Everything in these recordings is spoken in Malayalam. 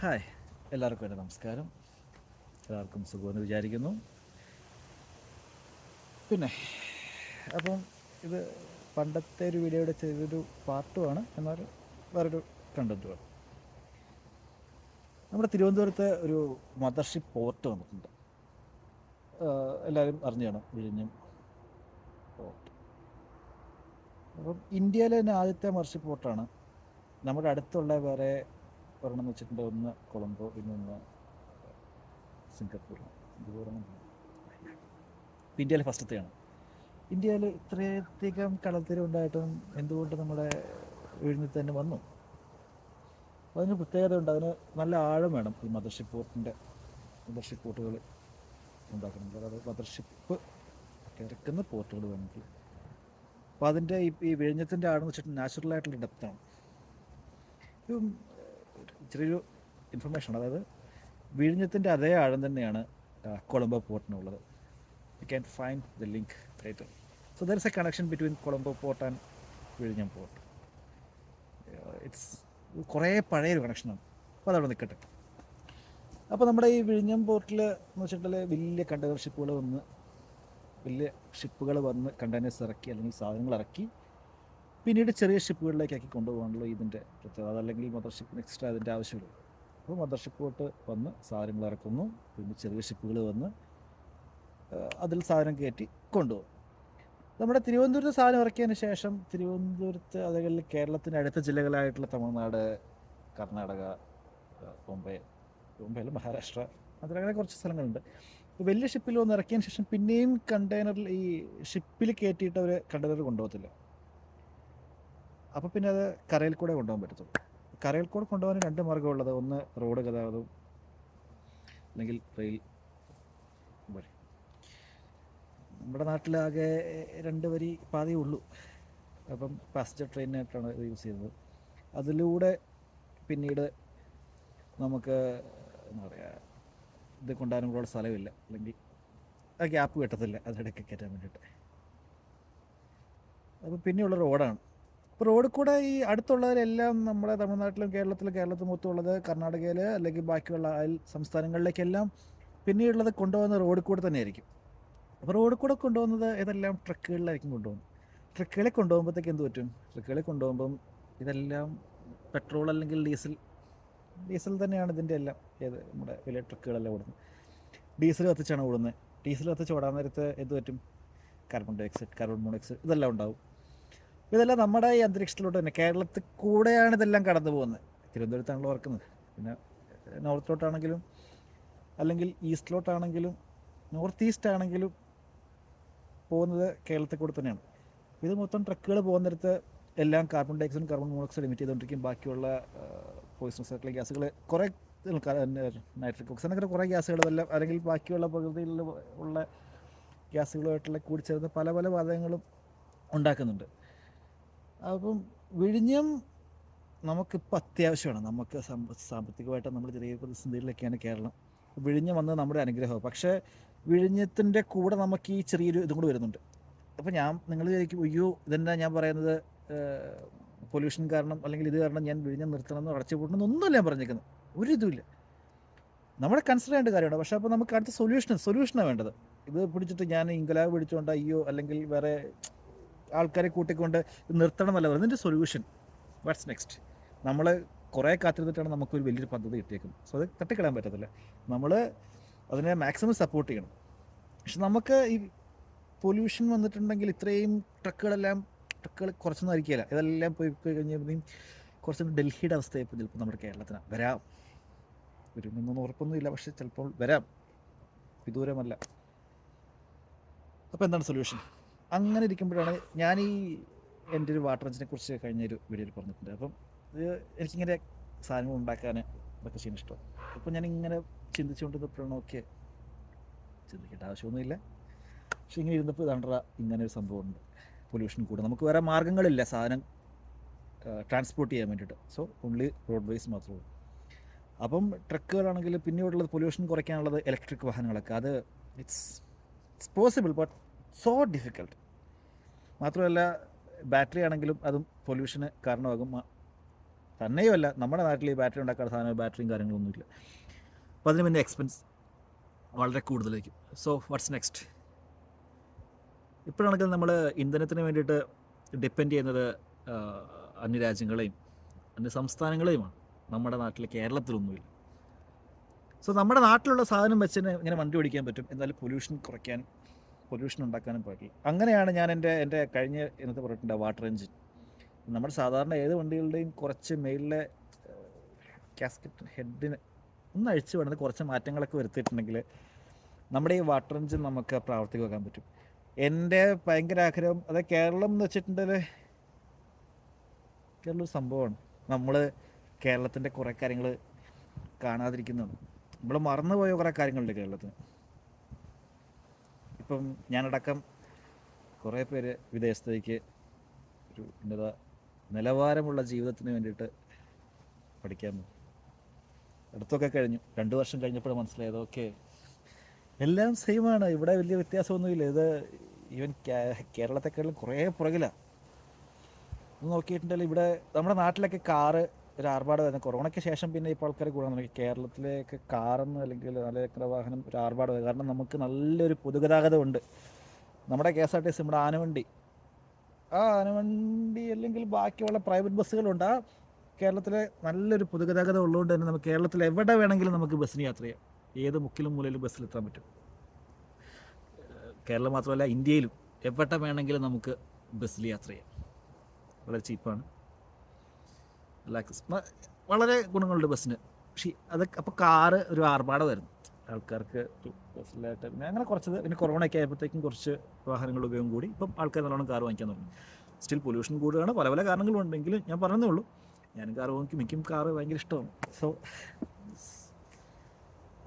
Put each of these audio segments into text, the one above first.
ഹായ്, എല്ലാവർക്കും എൻ്റെ നമസ്കാരം. എല്ലാവർക്കും സുഖമെന്ന് വിചാരിക്കുന്നു. പിന്നെ അപ്പം ഇത് പണ്ടത്തെ ഒരു വീഡിയോയുടെ ചെയ്തൊരു പാർട്ടുമാണ്, എന്നാൽ വേറൊരു കണ്ടൻറ്റുമാണ്. നമ്മുടെ തിരുവനന്തപുരത്ത് ഒരു മദർഷിപ്പ് പോർട്ട് വന്നിട്ടുണ്ട്. എല്ലാവരും അറിഞ്ഞു കാണും, വിഴിഞ്ഞം പോർട്ട്. അപ്പം ഇന്ത്യയിലെ തന്നെ ആദ്യത്തെ മദർഷിപ്പ് പോർട്ടാണ്. നമ്മുടെ അടുത്തുള്ള വേറെ ഒരെണ്ണം വെച്ചിട്ടുണ്ട്. ഒന്ന് കൊളംബോ, പിന്നെ സിംഗപ്പൂർ. ഇന്ത്യയിലെ ഫസ്റ്റത്തെയാണ്. ഇന്ത്യയിൽ ഇത്രയധികം കടൽത്തീരം എന്തുകൊണ്ട് നമ്മുടെ വിഴിഞ്ഞത്ത് തന്നെ വന്നു? അതിന് പ്രത്യേകത ഉണ്ട്. അതിന് നല്ല ആഴം വേണം ഈ മദർഷിപ്പ് പോർട്ടുകൾ ഉണ്ടാക്കണമെങ്കിൽ. അതായത് മദർഷിപ്പ് ഇറക്കുന്ന പോർട്ടുകൾ വേണമെങ്കിൽ. അപ്പോൾ അതിൻ്റെ ഈ വിഴിഞ്ഞത്തിൻ്റെ ആഴം വെച്ചിട്ട് നാച്ചുറലായിട്ടുള്ള ഡെപ്താണ്. ഇതും ചെറിയൊരു ഇൻഫർമേഷൻ. അതായത് വിഴിഞ്ഞത്തിൻ്റെ അതേ ആഴം തന്നെയാണ് Colombo പോർട്ടിനുള്ളത്. You can find the link later. So there is a connection between Colombo port and Vizhinjam port. It's കുറേ പഴയൊരു കണക്ഷനാണ്. അപ്പോൾ അതവിടെ നിൽക്കട്ടെ. അപ്പോൾ നമ്മുടെ ഈ വിഴിഞ്ഞം പോർട്ടിൽ എന്ന് വെച്ചിട്ടുണ്ടെങ്കിൽ വലിയ ഷിപ്പുകൾ വന്ന് കണ്ടെയ്നേഴ്സ് ഇറക്കി അല്ലെങ്കിൽ സാധനങ്ങൾ ഇറക്കി പിന്നീട് ചെറിയ ഷിപ്പുകളിലേക്കാക്കി കൊണ്ടുപോകാനുള്ള ഇതിൻ്റെ പ്രത്യേകത. അതല്ലെങ്കിൽ മദർഷിപ്പ് എക്സ്ട്രാ അതിൻ്റെ ആവശ്യമില്ല. അപ്പോൾ മദർഷിപ്പ് പോർട്ട് വന്ന് സാധനങ്ങൾ ഇറക്കുന്നു, പിന്നെ ചെറിയ ഷിപ്പുകൾ വന്ന് അതിൽ സാധനം കയറ്റി കൊണ്ടുപോകും. നമ്മുടെ തിരുവനന്തപുരത്ത് സാധനം ഇറക്കിയതിന് ശേഷം തിരുവനന്തപുരത്ത് അതേപോലെ കേരളത്തിൻ്റെ അടുത്ത ജില്ലകളായിട്ടുള്ള തമിഴ്നാട്, കർണാടക, ബോംബെയിൽ മഹാരാഷ്ട്ര, അതിലങ്ങനെ കുറച്ച് സ്ഥലങ്ങളുണ്ട്. വലിയ ഷിപ്പിൽ വന്ന് ഇറക്കിയതിന് ശേഷം പിന്നെയും കണ്ടെയ്നറിൽ ഈ ഷിപ്പിൽ കയറ്റിയിട്ട് അവർ കണ്ടെയ്നർ കൊണ്ടുപോകത്തില്ല. അപ്പോൾ പിന്നെ അത് കരയിൽ കൂടെ കൊണ്ടുപോകാൻ പറ്റത്തുള്ളൂ. കരയിൽ കൂടെ കൊണ്ടുപോകാൻ രണ്ട് മാർഗ്ഗമുള്ളത്. ഒന്ന് റോഡ് ഗതാഗതവും അല്ലെങ്കിൽ റെയിൽ വഴി. നമ്മുടെ നാട്ടിലാകെ 2 വരി പാതയേ ഉള്ളൂ. അപ്പം പാസഞ്ചർ ട്രെയിനായിട്ടാണ് ഇത് യൂസ് ചെയ്യുന്നത്. അതിലൂടെ പിന്നീട് നമുക്ക് എന്താ പറയുക, ഇത് കൊണ്ടുവരാനുള്ള സ്ഥലമില്ല, അല്ലെങ്കിൽ ആ ഗ്യാപ്പ് കിട്ടത്തില്ല അതിടയ്ക്ക് കയറ്റാൻ വേണ്ടിയിട്ട്. അപ്പോൾ പിന്നെയുള്ള റോഡാണ്. അപ്പോൾ റോഡിൽ കൂടെ ഈ അടുത്തുള്ളവരെല്ലാം നമ്മുടെ തമിഴ്നാട്ടിലും കേരളത്തിൽ മൊത്തമുള്ളത്, കർണാടകയിൽ അല്ലെങ്കിൽ ബാക്കിയുള്ള അയൽ സംസ്ഥാനങ്ങളിലേക്കെല്ലാം പിന്നെയുള്ളത് കൊണ്ടുപോകുന്ന റോഡിൽ കൂടെ തന്നെയായിരിക്കും. അപ്പോൾ റോഡിൽ കൂടെ കൊണ്ടുപോകുന്നത് ഇതെല്ലാം ട്രക്കുകളിലായിരിക്കും കൊണ്ടുപോകുന്നത്. ട്രക്കുകളിൽ കൊണ്ടുപോകുമ്പോഴത്തേക്ക് എന്ത് പറ്റും? ട്രക്കുകളിൽ കൊണ്ടുപോകുമ്പം ഇതെല്ലാം പെട്രോൾ അല്ലെങ്കിൽ ഡീസൽ തന്നെയാണ് ഇതിൻ്റെ എല്ലാം. നമ്മുടെ വലിയ ട്രക്കുകളെല്ലാം ഓടുന്നത് ഡീസൽ കത്തിച്ചാണ് ഓടുന്നത്. ഡീസൽ കത്തിച്ച് ഓടാൻ നേരത്ത് എന്ത് പറ്റും? കാർബൺ ഡയോക്സൈഡ്, കാർബൺ മോണോക്സൈഡ് ഇതെല്ലാം ഉണ്ടാവും. ഇതെല്ലാം നമ്മുടെ ഈ അന്തരീക്ഷത്തിലോട്ട് തന്നെ, കേരളത്തിൽ കൂടെയാണ് ഇതെല്ലാം കടന്നു പോകുന്നത്. തിരുവനന്തപുരത്താണല്ലോ ഓർക്കുന്നത്. പിന്നെ നോർത്തിലോട്ടാണെങ്കിലും അല്ലെങ്കിൽ ഈസ്റ്റിലോട്ടാണെങ്കിലും നോർത്ത് ഈസ്റ്റ് ആണെങ്കിലും പോകുന്നത് കേരളത്തിൽ കൂടെ തന്നെയാണ്. ഇത് മൊത്തം ട്രക്കുകൾ പോകുന്നിടത്ത് എല്ലാം കാർബൺ ഡയോക്സൈഡും കാർബൺ മോണോക്സൈഡ് എമിറ്റ് ചെയ്തുകൊണ്ടിരിക്കും. ബാക്കിയുള്ള പോയിസണസ് ആയിട്ടുള്ള ഗ്യാസുകൾ, കുറേ നൈട്രിക് ഓക്സൈഡ്, അങ്ങനെ കുറേ ഗ്യാസുകളെല്ലാം, അല്ലെങ്കിൽ ബാക്കിയുള്ള പ്രകൃതിയിൽ ഉള്ള ഗ്യാസുകളുമായിട്ടുള്ള കൂടിച്ചേർന്ന് പല പല വാതകങ്ങളും ഉണ്ടാക്കുന്നുണ്ട്. അപ്പം വിഴിഞ്ഞം നമുക്കിപ്പോൾ അത്യാവശ്യമാണ്. നമുക്ക് സാമ്പത്തികമായിട്ട് നമ്മൾ ചെറിയ പ്രതിസന്ധികളിലൊക്കെയാണ് കേരളം. വിഴിഞ്ഞം വന്നത് നമ്മുടെ അനുഗ്രഹമാണ്. പക്ഷേ വിഴിഞ്ഞത്തിൻ്റെ കൂടെ നമുക്ക് ഈ ചെറിയൊരു ഇതും കൂടി വരുന്നുണ്ട്. അപ്പോൾ നിങ്ങൾ വിചാരിക്കും, അയ്യോ ഇതെന്താ ഞാൻ പറയുന്നത്, പൊല്യൂഷൻ കാരണം അല്ലെങ്കിൽ ഇത് കാരണം ഞാൻ വിഴിഞ്ഞം നിർത്തണമെന്ന് അടച്ചു പൂട്ടണമെന്നൊന്നുമല്ല ഞാൻ പറഞ്ഞേക്കുന്നത്. ഒരു ഇതുമില്ല. നമ്മളെ കൺസിഡർ ചെയ്യേണ്ട കാര്യമാണ്. പക്ഷേ അപ്പോൾ നമുക്ക് അടുത്ത സൊല്യൂഷനാണ് വേണ്ടത്. ഇത് പിടിച്ചിട്ട് ഞാൻ ഇൻകലാബ് പിടിച്ചുകൊണ്ട് അയ്യോ അല്ലെങ്കിൽ വേറെ ആൾക്കാരെ കൂട്ടിക്കൊണ്ട് നിർത്തണം എന്നല്ല പറയുന്നത്. ഇതിൻ്റെ സൊല്യൂഷൻ വാട്ട്സ് നെക്സ്റ്റ്? നമ്മൾ കുറേ കാത്തിരുന്നിട്ടാണ് നമുക്കൊരു വലിയൊരു പദ്ധതി കിട്ടിയേക്കുന്നത്. സോ അത് തട്ടിക്കളയാൻ പറ്റത്തില്ല. നമ്മൾ അതിനെ മാക്സിമം സപ്പോർട്ട് ചെയ്യണം. പക്ഷെ നമുക്ക് ഈ പൊല്യൂഷൻ വന്നിട്ടുണ്ടെങ്കിൽ ഇത്രയും ട്രക്കുകൾ കുറച്ചൊന്നും ആയിരിക്കില്ല. ഇതെല്ലാം പോയി കഴിഞ്ഞപ്പോഴത്തേക്കും കുറച്ചും ഡൽഹിയുടെ അവസ്ഥയായപ്പോൾ ചിലപ്പോൾ നമ്മുടെ കേരളത്തിന് വരാം. വരുമെന്നൊന്നും ഉറപ്പൊന്നുമില്ല, പക്ഷെ ചിലപ്പോൾ വരാം. വിദൂരമല്ല. അപ്പോൾ എന്താണ് സൊല്യൂഷൻ? അങ്ങനെ ഇരിക്കുമ്പോഴാണ് ഞാൻ എൻ്റെ ഒരു വാട്ടർ എഞ്ചിനെ കുറിച്ച് കഴിഞ്ഞൊരു വീഡിയോയിൽ പറഞ്ഞിട്ടുണ്ട്. അപ്പം എനിക്കിങ്ങനെ സാധനങ്ങൾ ഉണ്ടാക്കാൻ ഇതൊക്കെ ചെയ്യാൻ ഇഷ്ടമാണ്. അപ്പോൾ ഞാനിങ്ങനെ ചിന്തിച്ചുകൊണ്ടിരുന്നപ്പോഴാണ് ചിന്തിക്കേണ്ട ആവശ്യമൊന്നുമില്ല. പക്ഷെ ഇങ്ങനെ ഇരുന്നപ്പോൾ ഇങ്ങനെ ഒരു സംഭവമുണ്ട്. പൊല്യൂഷൻ കൂടെ നമുക്ക് വേറെ മാർഗ്ഗങ്ങളില്ല സാധനം ട്രാൻസ്പോർട്ട് ചെയ്യാൻ വേണ്ടിയിട്ട്. സോ ഓൺലി റോഡ് വേസ് മാത്രമേ ഉള്ളൂ. അപ്പം ട്രക്കുകളാണെങ്കിൽ പിന്നെയുള്ളത് പൊല്യൂഷൻ കുറയ്ക്കാനുള്ളത് ഇലക്ട്രിക് വാഹനങ്ങളൊക്കെ. അത് ഇറ്റ്സ് പോസിബിൾ, ബട്ട് സോ തന്നെയുമല്ല, നമ്മുടെ നാട്ടിൽ ഈ ബാറ്ററി ഉണ്ടാക്കാനുള്ള സാധനം ബാറ്ററിയും കാര്യങ്ങളൊന്നുമില്ല. അപ്പോൾ അതിന് പിന്നെ എക്സ്പെൻസ് വളരെ കൂടുതലായിരിക്കും. So what's next? ഇപ്പോഴാണെങ്കിൽ നമ്മൾ ഇന്ധനത്തിന് വേണ്ടിയിട്ട് ഡിപ്പെൻഡ് ചെയ്യുന്നത് അന്യരാജ്യങ്ങളെയും അന്യ സംസ്ഥാനങ്ങളെയുമാണ്. നമ്മുടെ നാട്ടിൽ കേരളത്തിലൊന്നുമില്ല. സോ നമ്മുടെ നാട്ടിലുള്ള സാധനം വെച്ച് ഇങ്ങനെ വണ്ടി ഓടിക്കാൻ പറ്റും, എന്നാലും പൊല്യൂഷൻ കുറയ്ക്കാനും പൊല്യൂഷൻ ഉണ്ടാക്കാനും പറ്റില്ല. അങ്ങനെയാണ് ഞാൻ എൻ്റെ കഴിഞ്ഞ ഇന്നത്തെ പറഞ്ഞിട്ടുണ്ട് വാട്ടർ എഞ്ചിൻ. നമ്മുടെ സാധാരണ ഏത് വണ്ടികളുടെയും കുറച്ച് മേളിലെ കാസ്കറ്റ് ഹെഡിന് ഒന്ന് അഴിച്ചു വേണ്ടത് കുറച്ച് മാറ്റങ്ങളൊക്കെ വരുത്തിയിട്ടുണ്ടെങ്കിൽ നമ്മുടെ ഈ വാട്ടർ എഞ്ചിൻ നമുക്ക് പ്രാവർത്തികമാക്കാൻ പറ്റും. എൻ്റെ ഭയങ്കര ആഗ്രഹം, അത് കേരളം എന്ന് വെച്ചിട്ടുണ്ടെങ്കിൽ കേരളം ഒരു സംഭവമാണ്. നമ്മൾ കേരളത്തിൻ്റെ കുറേ കാര്യങ്ങൾ കാണാതിരിക്കുന്നതാണ്. നമ്മൾ മറന്നുപോയ കുറേ കാര്യങ്ങളുണ്ട് കേരളത്തിന്. ഇപ്പം ഞാനടക്കം കുറേ പേര് വിദേശത്തേക്ക് ഒരു ഉന്നത നിലവാരമുള്ള ജീവിതത്തിന് വേണ്ടിയിട്ട് പഠിക്കാൻ പോകും. അടുത്തൊക്കെ കഴിഞ്ഞു, 2 വർഷം കഴിഞ്ഞപ്പോൾ മനസ്സിലായത് ഓക്കെ എല്ലാം സെയിമാണ്, ഇവിടെ വലിയ വ്യത്യാസമൊന്നുമില്ല. ഇത് ഈവൻ കേരളത്തെക്കാളും കുറേ പുറകിലാണ്. ഇത് നോക്കിയിട്ടുണ്ടെങ്കിൽ ഇവിടെ നമ്മുടെ നാട്ടിലൊക്കെ കാറ് ഒരു ആർഭാടമായിരുന്നു. കൊറോണയ്ക്ക് ശേഷം പിന്നെ ഇപ്പോൾ ആൾക്കാർ കൂടാൻ തുടങ്ങി. കേരളത്തിലേക്ക് കാറെന്ന് അല്ലെങ്കിൽ നാലുചക്ര വാഹനം ഒരു ആർഭാടമായി. കാരണം നമുക്ക് നല്ലൊരു പൊതുഗതാഗതമുണ്ട്. നമ്മുടെ KSRTC, നമ്മുടെ ആനവണ്ടി, ആ ആനവണ്ടി അല്ലെങ്കിൽ ബാക്കിയുള്ള പ്രൈവറ്റ് ബസ്സുകളുണ്ട്. ആ കേരളത്തിലെ നല്ലൊരു പൊതുഗതാഗതം ഉള്ളതുകൊണ്ട് തന്നെ നമുക്ക് കേരളത്തിൽ എവിടെ വേണമെങ്കിലും നമുക്ക് ബസ്സിന് യാത്ര ചെയ്യാം. ഏത് മുക്കിലും മൂലയിലും ബസ്സിലെത്താൻ പറ്റും. കേരളം മാത്രമല്ല, ഇന്ത്യയിലും എവിടെ വേണമെങ്കിലും നമുക്ക് ബസ്സിൽ യാത്ര ചെയ്യാം. വളരെ ചീപ്പാണ്, വളരെ ഗുണങ്ങളുണ്ട് ബസ്സിന്. പക്ഷേ അതൊക്കെ അപ്പോൾ കാറ് ഒരു ആർഭാടമായിരുന്നു ആൾക്കാർക്ക് ബസ്സിലായിട്ട്. പിന്നെ അങ്ങനെ കുറച്ചത് പിന്നെ കൊറോണയൊക്കെ ആയപ്പോഴത്തേക്കും കുറച്ച് വാഹനങ്ങളുടെ ഉപയോഗം കൂടി. ഇപ്പം ആൾക്കാർ നല്ലോണം കാർ വാങ്ങിക്കാൻ തുടങ്ങി. സ്റ്റിൽ പൊല്യൂഷൻ കൂടുതലാണ്, പല പല കാരണങ്ങളുണ്ടെങ്കിലും ഞാൻ പറഞ്ഞതേ ഉള്ളൂ. ഞാനും കാർ വാങ്ങിക്കും, എനിക്കും കാറ് ഭയങ്കര ഇഷ്ടമാണ്. സോ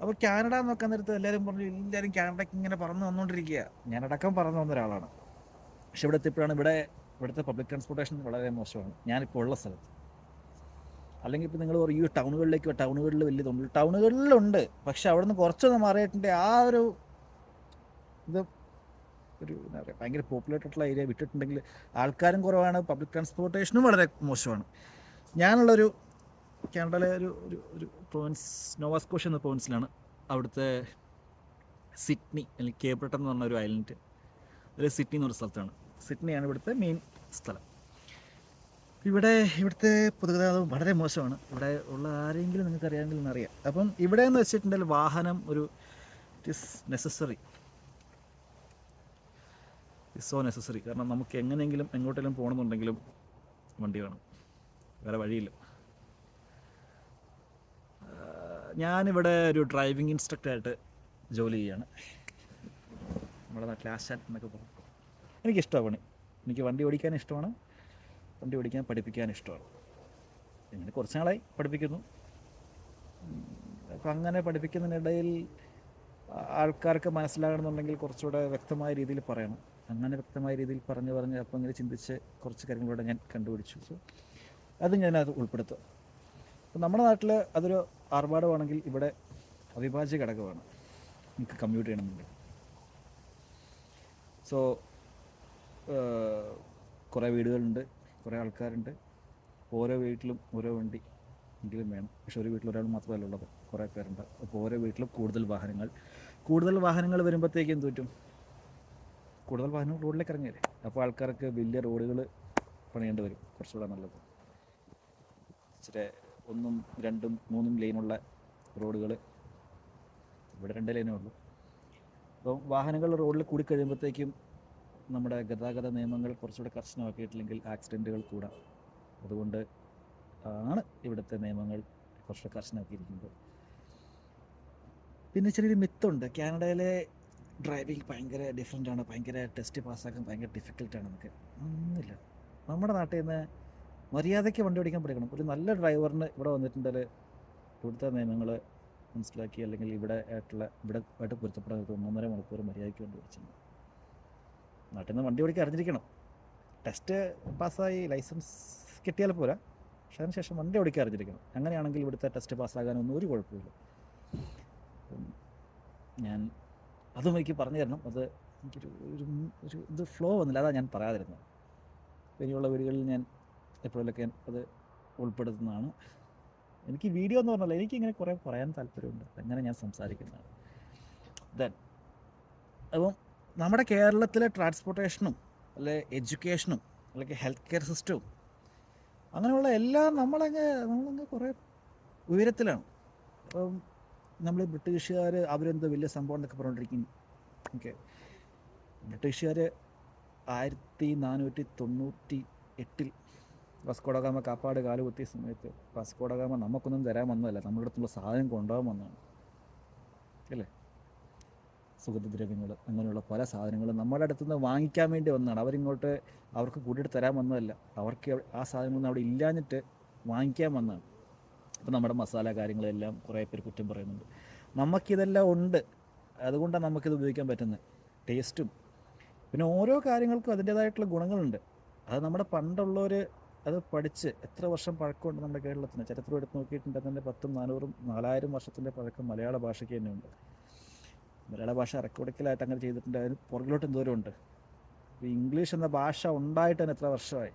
അപ്പോൾ കാനഡ നോക്കാൻ നേരത്ത് എല്ലാവരും പറഞ്ഞു, എല്ലാവരും കാനഡയ്ക്ക് ഇങ്ങനെ പറന്ന് വന്നുകൊണ്ടിരിക്കുക. ഞാനടക്കം പറന്ന് വന്ന ഒരാളാണ്. പക്ഷെ ഇവിടെ എത്തിയപ്പോഴാണ് ഇവിടുത്തെ പബ്ലിക് ട്രാൻസ്പോർട്ടേഷൻ വളരെ മോശമാണ് ഞാനിപ്പോൾ ഉള്ള സ്ഥലത്ത്. അല്ലെങ്കിൽ ഇപ്പോൾ നിങ്ങൾ പറയും ഈ ടൗണുകളിലേക്ക്, ടൗണുകളിൽ വലിയ ടൗണുകളിലുണ്ട്, പക്ഷെ അവിടെ നിന്ന് കുറച്ചൊന്ന് മാറിയിട്ടുണ്ട്. ആ ഒരു ഇത് ഒരു എന്താ പറയുക, ഭയങ്കര പോപ്പുലേറ്റഡ് ആയിട്ടുള്ള ഏരിയ വിട്ടിട്ടുണ്ടെങ്കിൽ ആൾക്കാരും കുറവാണ്, പബ്ലിക് ട്രാൻസ്പോർട്ടേഷനും വളരെ മോശമാണ്. ഞാനുള്ളൊരു കാനഡയിലെ ഒരു പ്രോവിൻസ്, നോവാസ്കോഷ്യ എന്ന പ്രോവിൻസിലാണ്. അവിടുത്തെ സിഡ്നി അല്ലെങ്കിൽ കേപ്രട്ടൺ എന്ന് പറഞ്ഞ ഒരു ഐലൻഡ്, അതിൽ സിഡ്നി എന്നൊരു സ്ഥലത്താണ്. സിഡ്നിയാണ് ഇവിടുത്തെ മെയിൻ സ്ഥലം. ഇവിടുത്തെ പൊതുഗതാഗതം വളരെ മോശമാണ്. ഇവിടെ ഉള്ള ആരെങ്കിലും നിങ്ങൾക്ക് അറിയാമെങ്കിൽ എന്നറിയാം. അപ്പം ഇവിടെ എന്ന് വെച്ചിട്ടുണ്ടെങ്കിൽ വാഹനം it is necessary, so necessary. കാരണം നമുക്ക് എങ്ങനെയെങ്കിലും എങ്ങോട്ടെങ്കിലും പോകണമെന്നുണ്ടെങ്കിലും വണ്ടി വേണം, വേറെ വഴിയില്ല. ഞാനിവിടെ ഒരു ഡ്രൈവിംഗ് ഇൻസ്ട്രക്ടറായിട്ട് ജോലി ചെയ്യാണ്. നമ്മുടെ നാട്ടിൽ ആശാൻ എന്നൊക്കെ പറയും. എനിക്കിഷ്ടമാണ് പണി. എനിക്ക് വണ്ടി ഓടിക്കാൻ ഇഷ്ടമാണ്, വണ്ടി ഓടിക്കാൻ പഠിപ്പിക്കാൻ ഇഷ്ടമാണ്. ഇങ്ങനെ കുറച്ച് നാളായി പഠിപ്പിക്കുന്നു. അപ്പം അങ്ങനെ പഠിപ്പിക്കുന്നതിനിടയിൽ ആൾക്കാർക്ക് മനസ്സിലാകണമെന്നുണ്ടെങ്കിൽ കുറച്ചുകൂടെ വ്യക്തമായ രീതിയിൽ പറയണം. അങ്ങനെ വ്യക്തമായ രീതിയിൽ പറഞ്ഞ് അപ്പം ഇങ്ങനെ ചിന്തിച്ച് കുറച്ച് കാര്യങ്ങളിലൂടെ ഞാൻ കണ്ടുപിടിച്ചു. സോ അത് ഞാനത് ഉൾപ്പെടുത്തുക. അപ്പം നമ്മുടെ നാട്ടിൽ അതൊരു ആർഭാടമാണെങ്കിൽ ഇവിടെ അവിഭാജ്യ ഘടകമാണ് നമുക്ക് കമ്മ്യൂട്ട് ചെയ്യണമെന്നുണ്ടെങ്കിൽ. സോ കുറേ വീടുകളുണ്ട്, കുറേ ആൾക്കാരുണ്ട്, ഓരോ വീട്ടിലും ഓരോ വണ്ടി എങ്കിലും വേണം. പക്ഷെ ഒരു വീട്ടിൽ ഒരാൾ മാത്രമല്ല ഉള്ളത്, കുറേ പേരുണ്ട്. അപ്പോൾ ഓരോ വീട്ടിലും കൂടുതൽ വാഹനങ്ങൾ വരുമ്പോഴത്തേക്കും എന്ത് പറ്റും? കൂടുതൽ വാഹനങ്ങൾ റോഡിലേക്ക് ഇറങ്ങിയല്ലേ. അപ്പോൾ ആൾക്കാർക്ക് വലിയ റോഡുകൾ പണിയേണ്ടി വരും. കുറച്ചുകൂടെ നല്ലത് ഇച്ചിരി 1, 2, 3 ലൈനുള്ള റോഡുകൾ. ഇവിടെ 2 ലൈനേ ഉള്ളൂ. അപ്പം വാഹനങ്ങൾ റോഡിൽ കൂടി കഴിയുമ്പോഴത്തേക്കും നമ്മുടെ ഗതാഗത നിയമങ്ങൾ കുറച്ചുകൂടെ കർശനമാക്കിയിട്ടില്ലെങ്കിൽ ആക്സിഡൻറ്റുകൾ കൂടാം. അതുകൊണ്ട് ആണ് ഇവിടുത്തെ നിയമങ്ങൾ കുറച്ചുകൂടെ കർശനമാക്കിയിരിക്കുന്നത്. പിന്നെ ചെറിയൊരു മിത്തുണ്ട്, കാനഡയിലെ ഡ്രൈവിംഗ് ഭയങ്കര ഡിഫറെൻ്റാണ്, ഭയങ്കര ടെസ്റ്റ് പാസ്സാക്കാൻ ഭയങ്കര ഡിഫിക്കൽട്ടാണ്. നമുക്ക് ഒന്നുമില്ല. നമ്മുടെ നാട്ടിൽ നിന്ന് മര്യാദയ്ക്ക് വണ്ടി ഓടിക്കാൻ പഠിക്കണം. ഒരു നല്ല ഡ്രൈവറിന് ഇവിടെ വന്നിട്ടുണ്ടെങ്കിൽ ഇവിടുത്തെ നിയമങ്ങൾ മനസ്സിലാക്കി അല്ലെങ്കിൽ ഇവിടെയായിട്ട് പൊരുത്തപ്പെടാൻ 1.5 മണിക്കൂർ മര്യാദയ്ക്ക് വണ്ടി ഓടിച്ചിട്ടുണ്ട്. നാട്ടിൽ നിന്ന് വണ്ടി ഓടിക്കാൻ അറിഞ്ഞിരിക്കണം. ടെസ്റ്റ് പാസ്സായി ലൈസൻസ് കിട്ടിയാൽ പോരാ, പക്ഷെ അതിനുശേഷം വണ്ടി ഓടിക്കാൻ അറിഞ്ഞിരിക്കണം. അങ്ങനെയാണെങ്കിൽ ഇവിടുത്തെ ടെസ്റ്റ് പാസ്സാകാനൊന്നും ഒരു കുഴപ്പമില്ല. ഞാൻ അതും എനിക്ക് പറഞ്ഞു തരണം. അത് എനിക്കൊരു ഇത് ഫ്ലോ വന്നില്ല, അതാണ് ഞാൻ പറയാതിരുന്നത്. ഇനിയുള്ള വീടുകളിൽ ഞാൻ എപ്പോഴൊക്കെ അത് ഉൾപ്പെടുത്തുന്നതാണ്. എനിക്ക് വീഡിയോ എന്ന് പറഞ്ഞാൽ എനിക്കിങ്ങനെ കുറേ പറയാൻ താല്പര്യമുണ്ട്, അങ്ങനെ ഞാൻ സംസാരിക്കുന്നതാണ്. ദെൻ അപ്പം നമ്മുടെ കേരളത്തിലെ ട്രാൻസ്പോർട്ടേഷനും അല്ലെ എഡ്യൂക്കേഷനും അല്ലെങ്കിൽ ഹെൽത്ത് കെയർ സിസ്റ്റവും അങ്ങനെയുള്ള എല്ലാം നമ്മളങ്ങ് കുറേ ഉയരത്തിലാണ്. അപ്പം നമ്മൾ ബ്രിട്ടീഷുകാർ അവരെന്തോ വലിയ സംഭവം എന്നൊക്കെ പറഞ്ഞുകൊണ്ടിരിക്കും. ഓക്കെ, ബ്രിട്ടീഷുകാർ 1498 വാസ്കോഡഗാമ കാപ്പാട് കാല് കുത്തിയ സമയത്ത് വാസ്കോഡഗാമ നമുക്കൊന്നും തരാൻ വന്നതല്ല, നമ്മുടെ അടുത്തുള്ള സാധനം കൊണ്ടുപോകാൻ വന്നതാണ് അല്ലേ. സുഗന്ധദ്രവ്യങ്ങൾ അങ്ങനെയുള്ള പല സാധനങ്ങളും നമ്മുടെ അടുത്തുനിന്ന് വാങ്ങിക്കാൻ വേണ്ടി വന്നതാണ്. അവർക്ക് കൂട്ടിയിട്ട് തരാൻ വന്നതല്ല, അവർക്ക് ആ സാധനങ്ങളൊന്നും അവിടെ ഇല്ലാഞ്ഞിട്ട് വാങ്ങിക്കാൻ വന്നതാണ്. ഇപ്പം നമ്മുടെ മസാല കാര്യങ്ങളെല്ലാം കുറേ പേര് കുറ്റം പറയുന്നുണ്ട്. നമുക്കിതെല്ലാം ഉണ്ട്, അതുകൊണ്ടാണ് നമുക്കിത് ഉപയോഗിക്കാൻ പറ്റുന്നത്. ടേസ്റ്റും പിന്നെ ഓരോ കാര്യങ്ങൾക്കും അതിൻ്റേതായിട്ടുള്ള ഗുണങ്ങളുണ്ട്. അത് നമ്മുടെ പണ്ടുള്ളവർ അത് പഠിച്ച് എത്ര വർഷം പഴക്കമുണ്ട് നമ്മുടെ കേരളത്തിന്. ചരിത്രം എടുത്ത് നോക്കിയിട്ടുണ്ടെങ്കിൽ തന്നെ 1000, 400, 4000 വർഷത്തിൻ്റെ പഴക്കം മലയാള ഭാഷയ്ക്ക് തന്നെ ഉണ്ട്. മലയാള ഭാഷ ഇറക്കുകൊടുക്കലായിട്ട് അങ്ങനെ ചെയ്തിട്ടുണ്ട്. അതിന് പുറകിലോട്ട് എന്തോരമുണ്ട്. ഇംഗ്ലീഷ് എന്ന ഭാഷ ഉണ്ടായിട്ട് തന്നെ എത്ര വർഷമായി.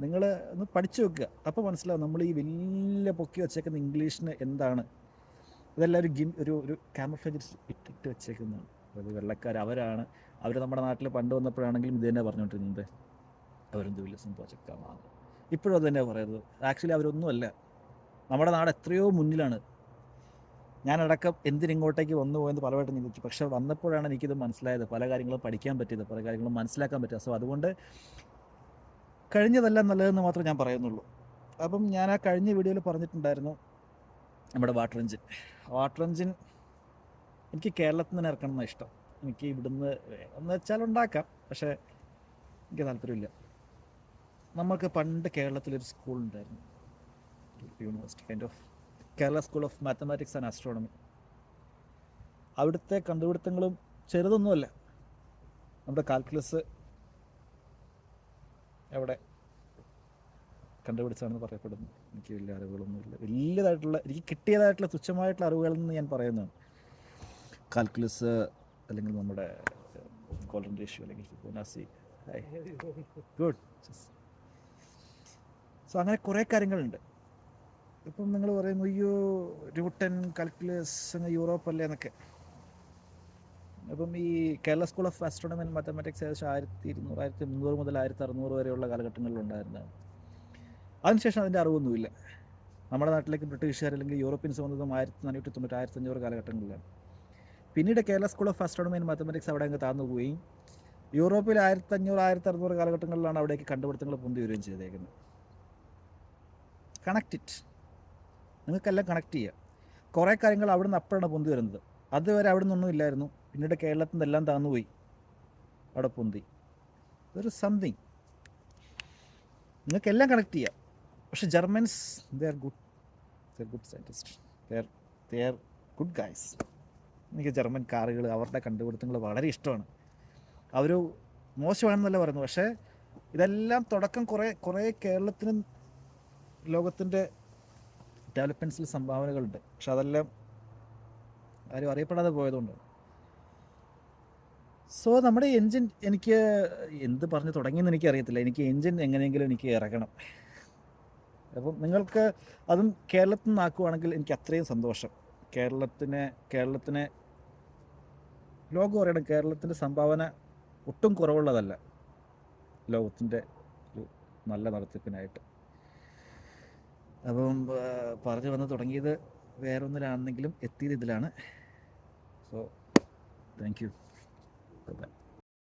നിങ്ങൾ ഒന്ന് പഠിച്ചു വെക്കുക, അപ്പോൾ മനസ്സിലാവും നമ്മൾ ഈ വലിയ പൊക്കി വെച്ചേക്കുന്ന ഇംഗ്ലീഷിന് എന്താണ്. ഇതെല്ലാം ഒരു ക്യാമഫ്ലേജ് ഇട്ടിട്ട് വെച്ചേക്കുന്നതാണ്. അത് വെള്ളക്കാർ അവർ നമ്മുടെ നാട്ടിൽ പണ്ട് വന്നപ്പോഴാണെങ്കിലും ഇത് തന്നെ പറഞ്ഞുകൊണ്ടിരുന്നത്, അവരെന്ത് വലിയ സംഭവം ചെക്കാമാണ്. ഇപ്പോഴും അത് തന്നെയാണ് പറയുന്നത്. ആക്ച്വലി അവരൊന്നുമല്ല, നമ്മുടെ നാട് എത്രയോ മുന്നിലാണ്. ഞാനടക്കം എന്തിനിങ്ങോട്ടേക്ക് വന്നു പോയെന്ന് പലവട്ടം ചിന്തിച്ചു. പക്ഷേ വന്നപ്പോഴാണ് എനിക്കിത് മനസ്സിലായത്, പല കാര്യങ്ങളും പഠിക്കാൻ പറ്റിയത്, പല കാര്യങ്ങളും മനസ്സിലാക്കാൻ പറ്റിയത്. സോ അതുകൊണ്ട് കഴിഞ്ഞതെല്ലാം നല്ലതെന്ന് മാത്രമേ ഞാൻ പറയുന്നുള്ളൂ. അപ്പം ഞാൻ ആ കഴിഞ്ഞ വീഡിയോയിൽ പറഞ്ഞിട്ടുണ്ടായിരുന്നു നമ്മുടെ വാട്ടർ എഞ്ചിൻ എനിക്ക് കേരളത്തിൽ നിന്ന് ഇറക്കണം എന്നാണ് ഇഷ്ടം. എനിക്ക് ഇവിടുന്ന് എന്ന് വെച്ചാൽ ഉണ്ടാക്കാം, പക്ഷേ എനിക്ക് താല്പര്യമില്ല. നമുക്ക് പണ്ട് കേരളത്തിലൊരു സ്കൂൾ ഉണ്ടായിരുന്നു, university kind of, Kerala school of mathematics and astronomy. അവിടുത്തെ കണ്ടുപിടുത്തങ്ങളും ചെറുതൊന്നുമല്ല. നമ്മുടെ കാൽക്കുലസ് എവിടെ കണ്ടുപിടിച്ചാണെന്ന് പറയപ്പെടുന്നു. എനിക്ക് വലിയ അറിവുകളൊന്നുമില്ല. എനിക്ക് കിട്ടിയതായിട്ടുള്ള തുച്ഛമായിട്ടുള്ള അറിവുകളിൽ നിന്ന് ഞാൻ പറയുന്നതാണ്. കാൽക്കുലസ് അല്ലെങ്കിൽ നമ്മുടെ കോളൻ റേഷ്യോ അല്ലെങ്കിൽ ഫിബൊനാച്ചി. ഗുഡ്. സോ അങ്ങനെ കുറേ കാര്യങ്ങളുണ്ട്. ഇപ്പം നിങ്ങൾ പറയും അയ്യോ ന്യൂട്ടൺ, കാൽക്കുലസ് അങ്ങ് യൂറോപ്പല്ലേ എന്നൊക്കെ. അപ്പം ഈ Kerala school of astronomy and mathematics ഏകദേശം 1200, 1300 മുതൽ 1600 വരെയുള്ള കാലഘട്ടങ്ങളിലുണ്ടായിരുന്നതാണ്. അതിനുശേഷം അതിൻ്റെ അറിവൊന്നുമില്ല. നമ്മുടെ നാട്ടിലേക്ക് ബ്രിട്ടീഷുകാർ അല്ലെങ്കിൽ യൂറോപ്യൻസ് വന്നതും 1490, 1500 കാലഘട്ടങ്ങളിലാണ്. പിന്നീട് Kerala school of astronomy and mathematics അവിടെ അങ്ങ് താന്നു പോവുകയും യൂറോപ്പിൽ 1500, 1600 കാലഘട്ടങ്ങളിലാണ് അവിടേക്ക് കണ്ടുപിടുത്തങ്ങൾ പൊന്തി വരികയും ചെയ്തേക്കുന്നത്. കണക്ട് ഇറ്റ്, നിങ്ങൾക്കെല്ലാം കണക്ട് ചെയ്യുക. കുറേ കാര്യങ്ങൾ അവിടെ നിന്ന് അപ്പോഴാണ് പൊന്തി വരുന്നത്. അതുവരെ അവിടെ നിന്നൊന്നും ഇല്ലായിരുന്നു. പിന്നീട് കേരളത്തിൽ നിന്നെല്ലാം താന്നുപോയി, അവിടെ പൊന്തി. ഇതൊരു സംതിങ്, നിങ്ങൾക്കെല്ലാം കണക്ട് ചെയ്യാം. പക്ഷെ Germans they are good scientist, they are good guys. എനിക്ക് ജർമ്മൻ കാറുകൾ, അവരുടെ കണ്ടുപിടുത്തങ്ങൾ വളരെ ഇഷ്ടമാണ്. അവർ മോശമാണെന്നല്ല പറയുന്നത്, പക്ഷേ ഇതെല്ലാം തുടക്കം കുറേ കേരളത്തിനും ലോകത്തിൻ്റെ ഡെവലപ്മെൻറ്റ്സിൽ സംഭാവനകളുണ്ട്. പക്ഷെ അതെല്ലാം ആരും അറിയപ്പെടാതെ പോയതുകൊണ്ട്. സോ നമ്മുടെ എൻജിൻ, എനിക്ക് എന്ത് പറഞ്ഞു തുടങ്ങിയെന്ന് എനിക്കറിയത്തില്ല. എനിക്ക് എൻജിൻ എങ്ങനെയെങ്കിലും എനിക്ക് ഇറക്കണം. അപ്പം നിങ്ങൾക്ക് അതും കേരളത്തിൽ നിന്നാക്കുവാണെങ്കിൽ എനിക്ക് അത്രയും സന്തോഷം. കേരളത്തിനെ ലോകം അറിയണം. കേരളത്തിൻ്റെ സംഭാവന ഒട്ടും കുറവുള്ളതല്ല ലോകത്തിൻ്റെ ഒരു നല്ല നടത്തിപ്പിനായിട്ട്. അപ്പം പറഞ്ഞു വന്ന് തുടങ്ങിയത് വേറൊന്നിലാണെന്നെങ്കിലും എത്തിയത് ഇതിലാണ്. So thank you. ബൈ.